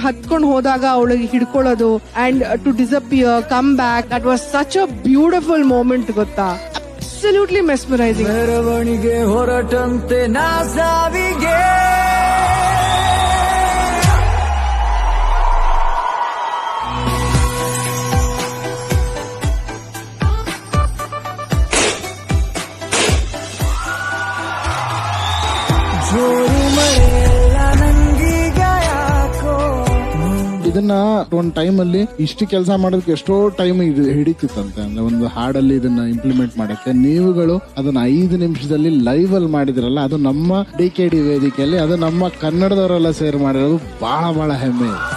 ಹತ್ಕೊಂಡು ಹೋದಾಗ ಅವಳಿಗೆ ಹಿಡ್ಕೊಳ್ಳೋದು and to disappear come back, that was such a beautiful moment ಗೊತ್ತಾ. Absolutely mesmerizing. ಮೆರವಣಿಗೆ ಹೊರಟಂತೆ ನಾ ಸಾವಿಗೆ ಇದನ್ನ ಒಂದ್ ಟೈಮ್ ಅಲ್ಲಿ ಇಷ್ಟು ಕೆಲಸ ಮಾಡೋದಕ್ಕೆ ಎಷ್ಟೋ ಟೈಮ್ ಹಿಡಿತಿತ್ತಂತೆ. ಅಂದ್ರೆ ಒಂದು ಹಾಡಲ್ಲಿ ಇದನ್ನ ಇಂಪ್ಲಿಮೆಂಟ್ ಮಾಡಕ್ಕೆ ನೀವುಗಳು ಅದನ್ನ 5 ನಿಮಿಷದಲ್ಲಿ ಲೈವ್ ಅಲ್ಲಿ ಮಾಡಿದ್ರಲ್ಲ, ಅದು ನಮ್ಮ DKD ವೇದಿಕೆಯಲ್ಲಿ, ಅದು ನಮ್ಮ ಕನ್ನಡದವರೆಲ್ಲ ಸೇರ್ ಮಾಡಿರೋದು ಬಹಳ ಬಹಳ ಹೆಮ್ಮೆ ಇದೆ.